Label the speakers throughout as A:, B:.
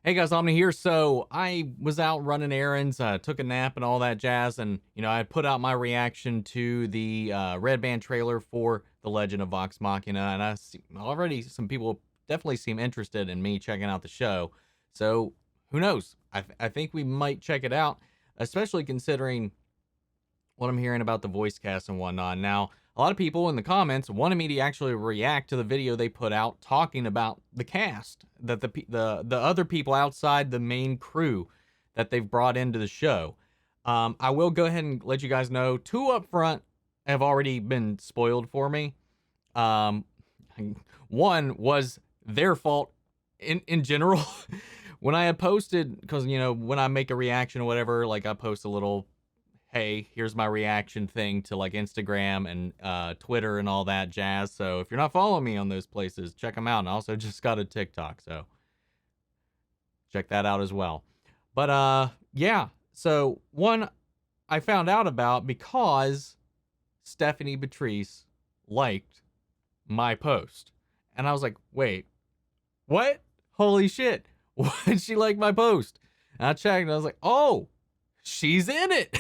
A: Hey guys, Omni here. So I was out running errands, took a nap and all that jazz, and I put out my reaction to the Red Band trailer for The Legend of Vox Machina, and I see already some people definitely seem interested in me checking out the show. So who knows? I think we might check it out, especially considering what I'm hearing about the voice cast and whatnot. Now, a lot of people in the comments wanted me to actually react to the video they put out talking about the cast, that the other people outside the main crew that they've brought into the show. I will go ahead and let you guys know, two up front have already been spoiled for me. One was their fault in general. When I had posted, because when I make a reaction or whatever, like I post a little, hey, here's my reaction thing to like Instagram and Twitter and all that jazz. So if you're not following me on those places, check them out. And I also just got a TikTok, so check that out as well. But yeah, so one I found out about because Stephanie Beatriz liked my post. And I was like, wait, what? Holy shit. Why did she like my post? And I checked and I was like, oh, she's in it.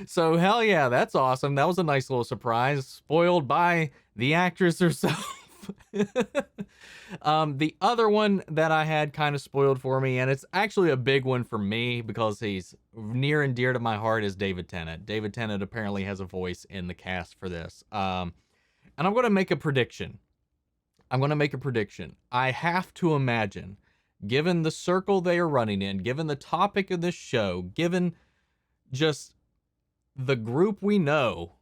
A: So hell yeah, that's awesome. That was a nice little surprise. Spoiled by the actress herself. The other one that I had kind of spoiled for me, and it's actually a big one for me because he's near and dear to my heart, is David Tennant. David Tennant apparently has a voice in the cast for this. And I'm going to make a prediction. I have to imagine, given the circle they are running in, given the topic of this show, given just the group we know,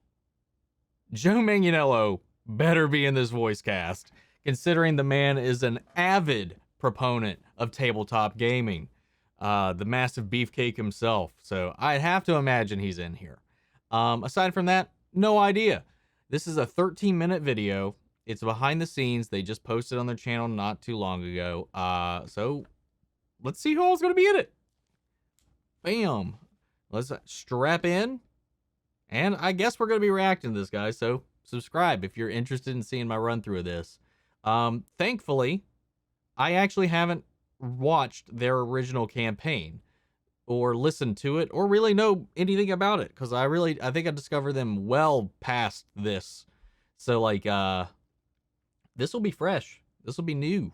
A: Joe Manganiello better be in this voice cast, considering the man is an avid proponent of tabletop gaming, the massive beefcake himself. So I'd have to imagine he's in here. Aside from that, no idea. This is a 13-minute video. It's behind the scenes. They just posted on their channel not too long ago. So let's see who all's going to be in it. Bam. Let's strap in. And I guess we're going to be reacting to this, guys. So subscribe if you're interested in seeing my run through of this. Thankfully, I actually haven't watched their original campaign or listened to it or really know anything about it, because I think I discovered them well past this. So like, this will be fresh. This will be new.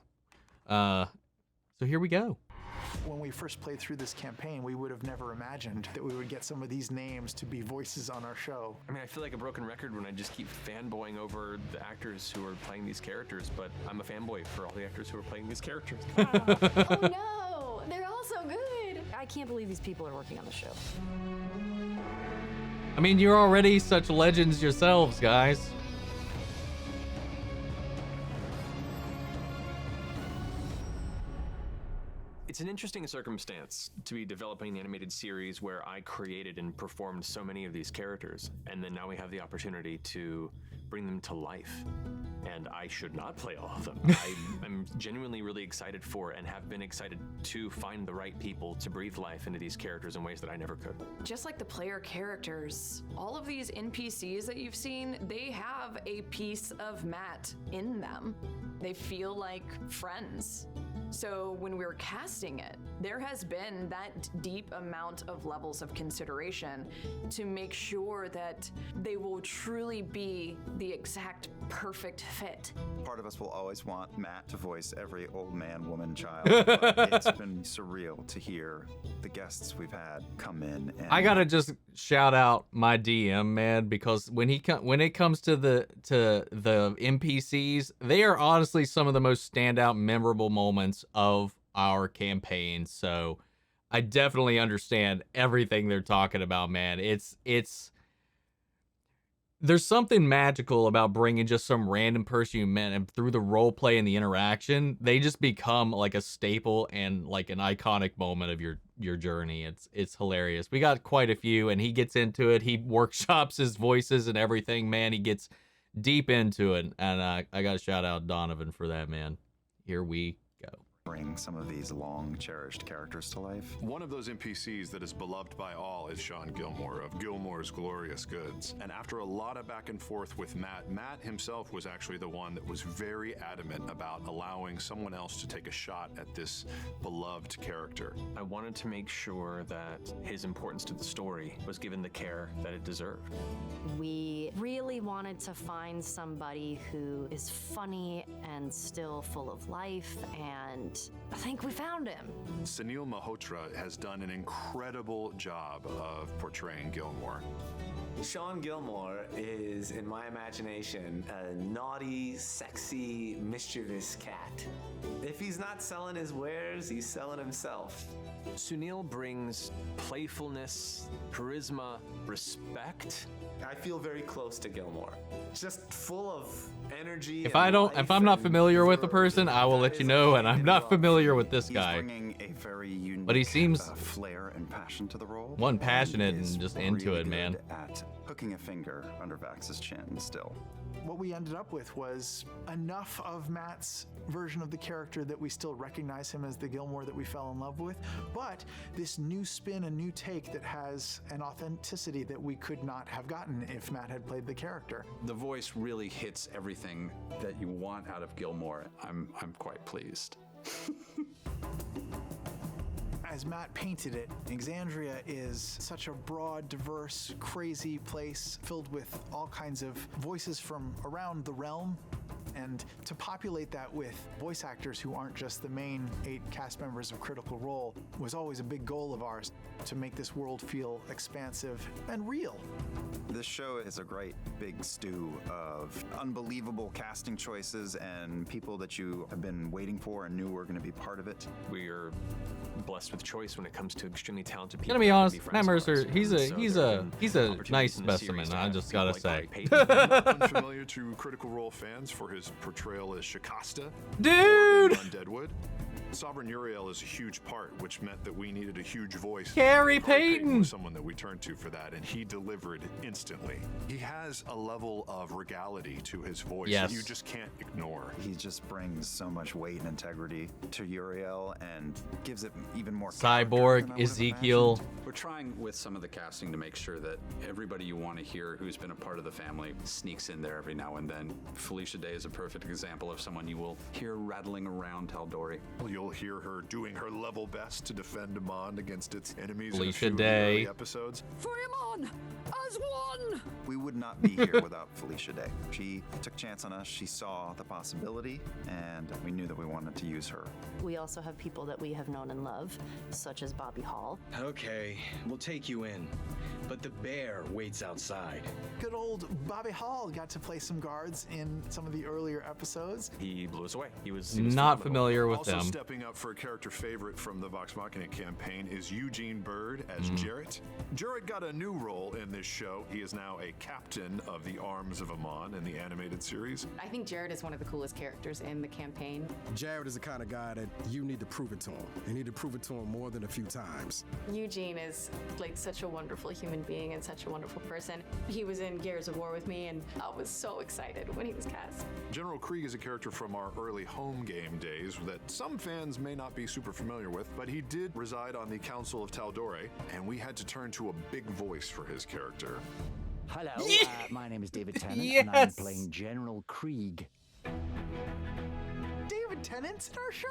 A: So here we go.
B: When we first played through this campaign, we would have never imagined that we would get some of these names to be voices on our show.
C: I mean, I feel like a broken record when I just keep fanboying over the actors who are playing these characters, but I'm a fanboy for all the actors who are playing these characters.
D: Oh no, they're all so good. I can't believe these people are working on the show.
A: I mean, you're already such legends yourselves, guys.
C: It's an interesting circumstance to be developing an animated series where I created and performed so many of these characters, and then now we have the opportunity to bring them to life. And I should not play all of them. I'm genuinely really excited for and have been excited to find the right people to breathe life into these characters in ways that I never could.
D: Just like the player characters, all of these NPCs that you've seen, they have a piece of Matt in them. They feel like friends. So when we were casting it, there has been that deep amount of levels of consideration to make sure that they will truly be the exact perfect fit.
E: Part of us will always want Matt to voice every old man, woman, child. But it's been surreal to hear the guests we've had come in. And
A: I gotta just shout out my DM, man, because when it comes to the NPCs, they are honestly some of the most standout, memorable moments of our campaign. So I definitely understand everything they're talking about, man. There's something magical about bringing just some random person you met, and through the role play and the interaction, they just become like a staple and like an iconic moment of your journey. It's hilarious. We got quite a few, and he gets into it. He workshops his voices and everything, man. He gets deep into it, and I got to shout out Donovan for that, man. Here we go.
E: bring some of these long cherished characters to life.
F: One of those NPCs that is beloved by all is Sean Gilmore of Gilmore's Glorious Goods. And after a lot of back and forth with Matt, Matt himself was actually the one that was very adamant about allowing someone else to take a shot at this beloved character.
C: I wanted to make sure that his importance to the story was given the care that it deserved.
G: We really wanted to find somebody who is funny and still full of life, and I think we found him.
F: Sunil Malhotra has done an incredible job of portraying Gilmore.
H: Sean Gilmore is, in my imagination, a naughty, sexy, mischievous cat. If he's not selling his wares, he's selling himself.
C: Sunil brings playfulness, charisma, respect.
H: I feel very close to Gilmore. Just full of energy.
A: If I'm not familiar with the person, I will let you know, and I'm not familiar with this
E: He's
A: guy.
E: bringing a very unique
A: But he seems
E: flair and passion to the role.
A: one passionate
E: He is
A: and just into
E: really
A: it, man.
E: good at hooking a finger under Vax's chin still.
B: What we ended up with was enough of Matt's version of the character that we still recognize him as the Gilmore that we fell in love with, but this new spin, a new take that has an authenticity that we could not have gotten if Matt had played the character.
I: The voice really hits everything that you want out of Gilmore. I'm quite pleased.
B: As Matt painted it, Exandria is such a broad, diverse, crazy place filled with all kinds of voices from around the realm. And to populate that with voice actors who aren't just the main 8 cast members of Critical Role was always a big goal of ours, to make this world feel expansive and real.
E: This show is a great big stew of unbelievable casting choices and people that you have been waiting for and knew were going to be part of it.
C: We are blessed with choice when it comes to extremely talented people.
A: Gonna be
C: that can
A: honest,
C: friends
A: Matt
C: of
A: Mercer,
C: ours.
A: he's
C: And so
A: a
C: there have
A: he's
C: been
A: a
C: opportunities
A: nice
C: in the
A: specimen.
C: series to
A: I
C: have
A: just
C: people
A: gotta
C: like
A: say,
C: Payton.
F: Unfamiliar to Critical Role fans for his portrayal as Shikasta
A: dude.
F: on Deadwood. Sovereign Uriel is a huge part, which meant that we needed a huge voice.
A: Khary
F: Khary
A: Payton
F: was someone that we turned to for that, and he delivered instantly. He has a level of regality to his voice
A: Yes.
F: that you just can't ignore.
E: He just brings so much weight and integrity to Uriel and gives it even more character than I
A: Cyborg,
E: would have
A: Ezekiel.
E: imagined.
I: We're trying with some of the casting to make sure that everybody you want to hear who's been a part of the family sneaks in there every now and then. Felicia Day is a perfect example of someone you will hear rattling around Tal'Dorei.
F: You'll hear her doing her level best to defend Amon against its enemies in a
A: Felicia
F: few of the
A: Day.
F: early episodes.
G: As one!
E: We would not be here without Felicia Day. She took a chance on us, she saw the possibility, and we knew that we wanted to use her.
G: We also have people that we have known and loved, such as Bobby Hall.
J: Okay, we'll take you in, but the bear waits outside.
B: Good old Bobby Hall got to play some guards in some of the earlier episodes.
C: He blew us away. He was
A: Not
C: phenomenal.
A: familiar with
F: Also
A: them.
F: stepping up for a character favorite from the VOX MACHINA campaign is Eugene Byrd as Jarrett. Jarrett got a new role in this show. He is now a captain of the Arms of Amon in the animated series.
K: I think Jarrett is one of the coolest characters in the campaign.
L: Jarrett is the kind of guy that you need to prove it to him. You need to prove it to him more than a few times.
K: Eugene is like such a wonderful human being and such a wonderful person. He was in Gears of War with me, and I was so excited when he was cast.
F: General Krieg is a character from our early home game days that some fans may not be super familiar with, but he did reside on the Council of Tal'Dorei, and we had to turn to a big voice for his character.
M: Hello, my name is David Tennant,
A: Yes.
M: and I'm playing General Krieg.
B: David Tennant's in our show?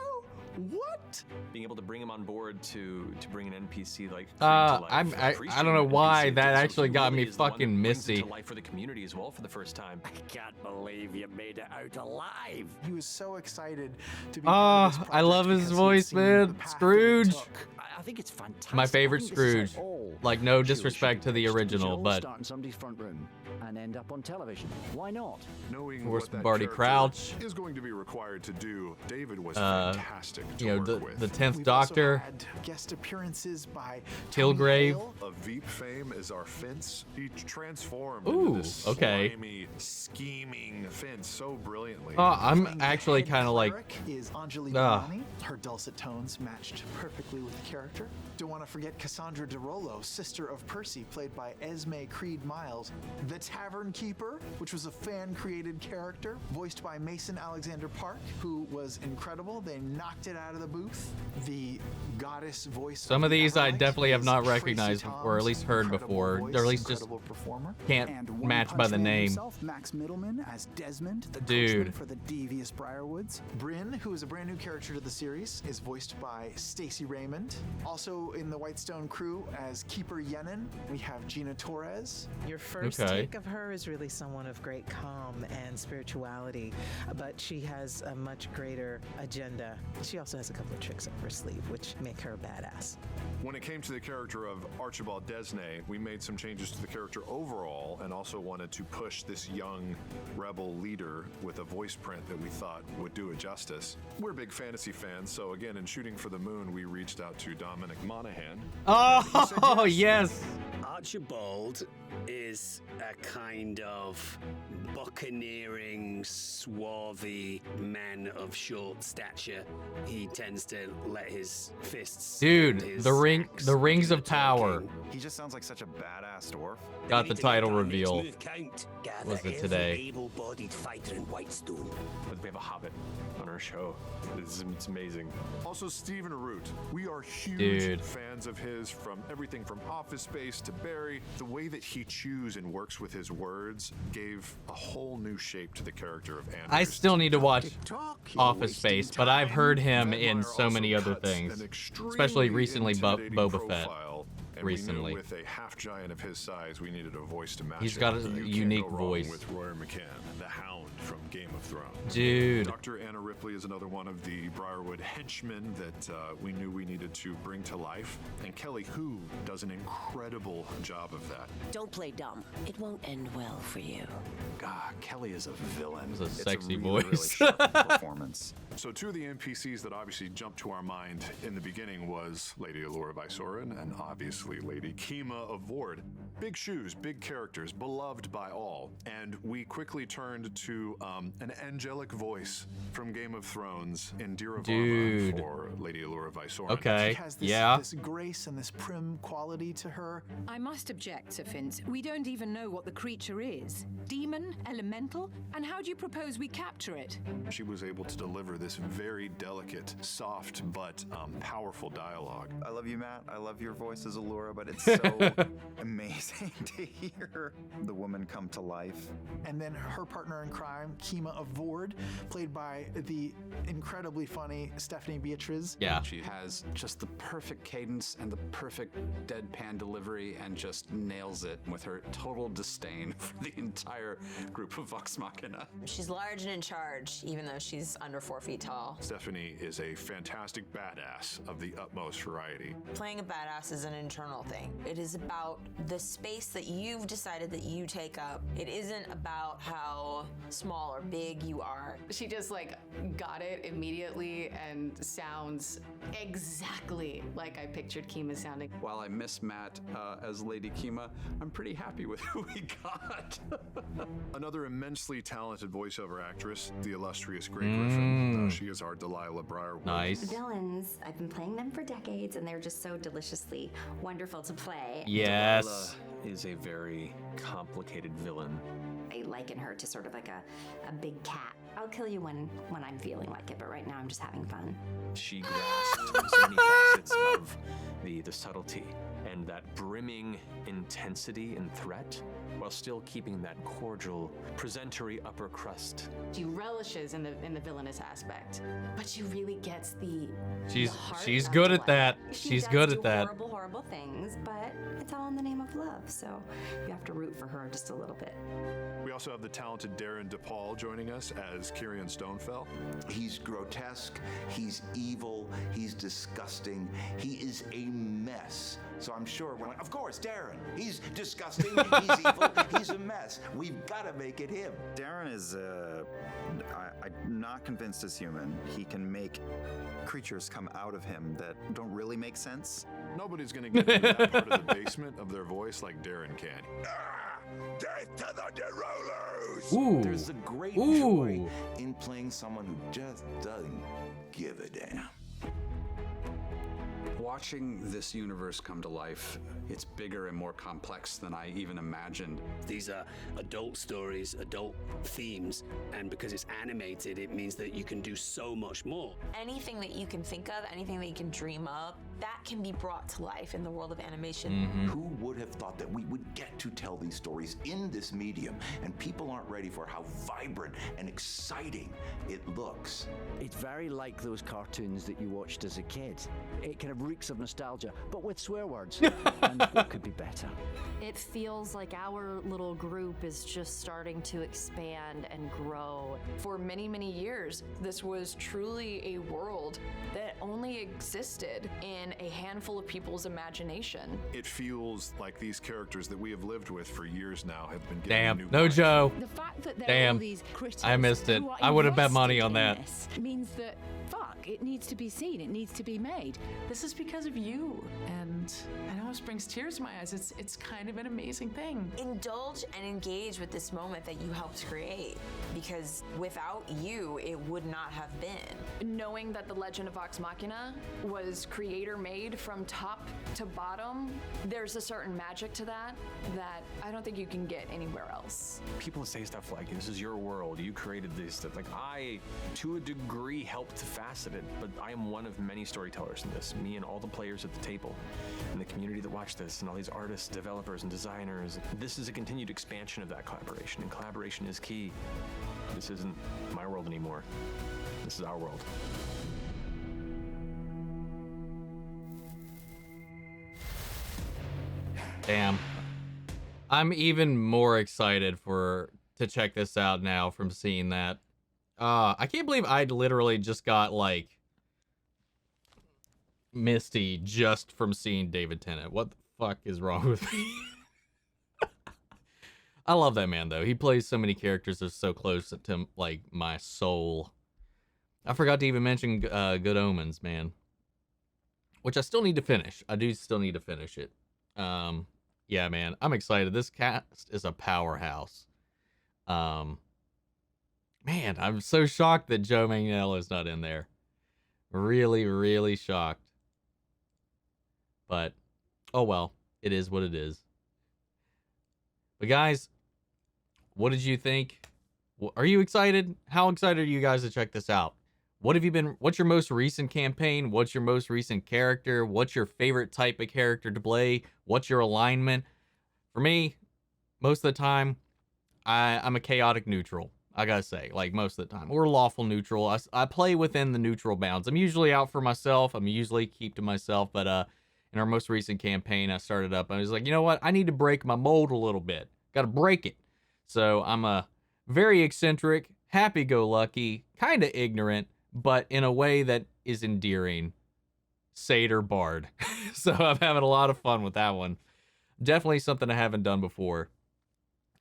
B: What?
C: Being able to bring him on board to bring an NPC like Krieg to life,
A: I don't know
C: appreciating
A: why
C: NPC,
A: that
C: so
A: actually
C: he
A: got
C: really
A: me
C: is the one
A: fucking
C: that brings it
A: misty.
C: to life for the community as well for the first time.
M: I can't believe you made it out alive.
B: He was so excited to be part of this
A: I love
B: project
A: his
B: because he'd
A: voice,
B: seen
A: man.
B: the path that it
A: Scrooge.
B: took.
M: I think it's fantastic.
A: My favorite
M: I think this is
A: Scrooge.
M: all
A: Like, no
M: Sure,
A: disrespect
M: should
A: to the
M: be next
A: original,
M: show,
A: but
M: start in somebody's front room and end up on television. Why not?
F: Knowing
A: Of course,
F: what that
A: Barty
F: character
A: Crouch.
F: is going to be required to do, David was fantastic to
A: you know,
F: work with.
A: the 10th
B: We've
A: Doctor,
B: also had guest appearances by
A: Kilgrave.
B: Tony Hale.
F: Of Veep fame is our Fence. He transformed
A: Ooh,
F: into this
A: okay.
F: slimy, scheming Fence so brilliantly.
A: I'm
B: Playing the
A: actually
B: head
A: kind of like,
B: cleric is Anjali
A: Ah.
B: Bhimani. Her dulcet tones matched perfectly with the character. character. Don't want to forget Cassandra de Rolo, sister of Percy, played by Esmé Creed Miles. The Tavern Keeper, which was a fan-created character, voiced by Mason Alexander Park, who was incredible. They knocked it out of the booth. The goddess voice.
A: Some of these I
B: Everlight
A: definitely have
B: is
A: not
B: Tracy
A: recognized
B: Toms,
A: or at least heard
B: incredible
A: before,
B: voice,
A: or at least just
B: incredible performer.
A: can't
B: And One
A: match
B: Punch
A: by the
B: Man
A: name.
B: himself, Max Mittelman as Desmond, the
A: Dude.
B: coachman for the devious Briarwoods. Bryn, who is a brand new character to the series, is voiced by Stacey Raymond. Also in the Whitestone crew as Keeper Yenin, we have Gina Torres.
N: Your first
A: Okay.
N: take of her is really someone of great calm and spirituality, but she has a much greater agenda. She also has a couple of tricks up her sleeve, which make her a badass.
F: When it came to the character of Archibald Desnay, we made some changes to the character overall and also wanted to push this young rebel leader with a voice print that we thought would do it justice. We're big fantasy fans, so again, in Shooting for the Moon, we reached out to Dominic Monaghan.
A: Oh, yes.
O: Archibald is a kind of buccaneering, swarthy man of short stature. He tends to let his fists.
A: Dude,
O: and his
A: the
O: axe
A: rings
O: do
A: of
O: the
A: power.
O: talking.
E: He just sounds like such a badass dwarf.
A: Got the title reveal.
O: Move count. Gather
A: Was it
O: every
A: today?
O: able-bodied fighter in Whitestone.
C: We have a hobbit on our show. It's amazing.
F: Also, Stephen Root. We are huge
A: Dude.
F: fans of his, from everything from Office Space to Barry. The way that he chews and works with his words gave a whole new shape to the character of Anders.
A: I still need to watch
F: You're
A: Office Space, but I've heard him in
F: Vedmire
A: so many
F: also
A: other
F: cuts
A: things,
F: an extremely
A: especially recently
F: intimidating
A: Boba Fett.
F: profile, and
A: Recently.
F: we knew with a half giant of his size, we needed a voice to match
A: He's
F: it.
A: got a
F: You can't
A: unique
F: go wrong
A: voice.
F: with Rory McCann, the Hound from Game of Thrones.
A: Dude.
F: Dr. Anna Ripley is another one of the Briarwood henchmen that we knew we needed to bring to life, and Kelly Hu does an incredible job of that.
P: Don't play dumb. It won't end well for you.
E: God, Kelly is a villain.
A: It's a
E: It's
A: sexy
E: really,
A: voice.
E: Really sharp performance.
F: So two of the NPCs that obviously jumped to our mind in the beginning was Lady Allura Vysoren and obviously Lady Kima of Vord. Big shoes, big characters, beloved by all. And we quickly turned to an angelic voice from Game of Thrones, Indira
A: Dude.
F: Varma, for Lady Allura Vysoren.
A: Okay.
B: She has this,
A: Yeah.
B: this grace and this prim quality to her.
Q: I must object, Sir Finch. We don't even know what the creature is. Demon? Elemental? And how do you propose we capture it?
F: She was able to deliver this very delicate, soft, but powerful dialogue.
E: I love you, Matt. I love your voice as Allura, but it's so amazing to hear the woman come to life.
B: And then her partner in crime, Kima of Vord, played by the incredibly funny Stephanie Beatriz.
A: Yeah.
I: She has just the perfect cadence and the perfect deadpan delivery and just nails it with her total disdain for the entire group of Vox Machina.
D: She's large and in charge, even though she's under 4 feet tall.
F: Stephanie is a fantastic badass of the utmost variety.
D: Playing a badass is an internal thing. It is about the space that you've decided that you take up. It isn't about how small or big you are.
K: She just like got it immediately and sounds exactly like I pictured Kima sounding.
I: While I miss Matt as Lady Kima, I'm pretty happy with who we got.
F: Another immensely talented voiceover actress, the illustrious Grey Griffin. She is our Delilah Briarwood.
A: Nice.
R: Villains, I've been playing them for decades, and they're just so deliciously wonderful to play.
A: Yes.
C: Delilah is a very complicated villain.
R: I liken her to sort of like a big cat. I'll kill you when I'm feeling like it, but right now I'm just having fun.
C: She grasped so many facets of the subtlety and that brimming intensity and threat, while still keeping that cordial, presentery upper crust.
K: She relishes in the villainous aspect, but she really gets the
A: She's good at that.
R: She
A: She's
R: does
A: good
R: do
A: at that.
R: Horrible, horrible things, but it's all in the name of love. So you have to root for her just a little bit.
F: We also have the talented Darren DePaul joining us as Kyrian Stonefell.
S: He's grotesque, he's evil, he's disgusting, he is a mess. So I'm sure we're like, of course, Darren, he's disgusting, he's evil, he's a mess. We've got to make it him.
E: Darren is, I'm not convinced is human. He can make creatures come out of him that don't really make sense.
F: Nobody's going to get into that part of the basement of their voice like Darren can.
S: Death to the Derollers!
A: Ooh.
S: There's a great
A: Ooh.
S: joy in playing someone who just doesn't give a damn.
I: Watching this universe come to life, it's bigger and more complex than I even imagined.
O: These are adult stories, adult themes, and because it's animated, it means that you can do so much more.
T: Anything that you can think of, anything that you can dream of, that can be brought to life in the world of animation.
S: Who would have thought that we would get to tell these stories in this medium, and people aren't ready for how vibrant and exciting it looks.
M: It's very like those cartoons that you watched as a kid. It kind of reeks of nostalgia, but with swear words. And what could be better?
G: It feels like our little group is just starting to expand and grow.
D: For many, many years, this was truly a world that only existed in a handful of people's imagination.
F: It feels like these characters that we have lived with for years now have been given
A: Damn.
F: new
A: No
F: life.
A: Joe.
Q: The fact that there
A: Damn.
Q: are all these critters
A: I missed it.
Q: who are
A: I would have bet money
Q: invested
A: on
Q: in
A: that.
Q: this means that, fuck, it needs to be seen, it needs to be made.
U: This is because of you, and I know it brings tears to my eyes. It's kind of an amazing thing.
T: Indulge and engage with this moment that you helped create, because without you, it would not have been.
D: Knowing that the Legend of Vox Machina was creator made from top to bottom, there's a certain magic to that I don't think you can get anywhere else.
C: People say stuff like, this is your world, you created this stuff. Like, I, to a degree, helped to facet it, but I am one of many storytellers in this. Me and all the players at the table, and the community that watch this, and all these artists, developers, and designers. This is a continued expansion of that collaboration, and collaboration is key. This isn't my world anymore. This is our world.
A: Damn. I'm even more excited to check this out now from seeing that. I can't believe I literally just got like misty just from seeing David Tennant. What the fuck is wrong with me? I love that man though. He plays so many characters that are so close to like my soul. I forgot to even mention Good Omens, man. Which I still need to finish. I do still need to finish it. Yeah, man, I'm excited. This cast is a powerhouse. Man, I'm so shocked that Joe Manganiello is not in there. Really, really shocked. But, oh well, it is what it is. But guys, what did you think? Are you excited? How excited are you guys to check this out? What's your most recent campaign? What's your most recent character? What's your favorite type of character to play? What's your alignment? For me, most of the time, I'm a chaotic neutral. I gotta say, like most of the time. Or lawful neutral. I play within the neutral bounds. I'm usually out for myself. I'm usually keep to myself. But in our most recent campaign, I started up. I was like, you know what? I need to break my mold a little bit. Gotta break it. So I'm a very eccentric, happy-go-lucky, kind of ignorant, but in a way that is endearing satyr bard. So I'm having a lot of fun with that one. Definitely something I haven't done before.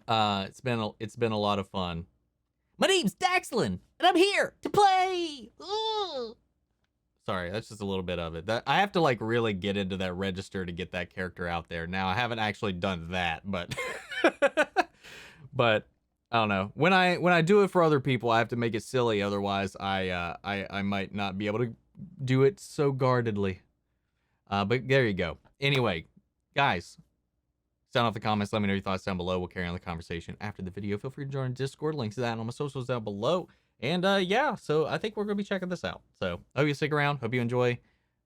A: It's been a lot of fun. My name's Daxlin, and I'm here to play. Ooh. Sorry, that's just a little bit of it. I have to like really get into that register to get that character out there. Now I haven't actually done that, but but I don't know. When I do it for other people, I have to make it silly. Otherwise, I might not be able to do it so guardedly. But there you go. Anyway, guys, sound off the comments. Let me know your thoughts down below. We'll carry on the conversation after the video. Feel free to join Discord. Links to that and all my socials down below. And yeah, so I think we're going to be checking this out. So I hope you stick around. Hope you enjoy.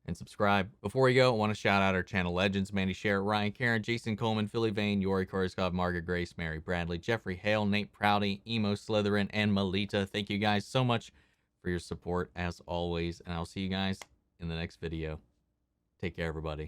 A: And subscribe. Before we go, I want to shout out our channel legends: Mandy Sherritt, Ryan Karen, Jason Coleman, Philly Vane, Yori Korskov, Margaret Grace, Mary Bradley, Jeffrey Hale, Nate Prouty, Emo Slytherin, and Melita. Thank you guys so much for your support as always, and I'll see you guys in the next video. Take care, everybody.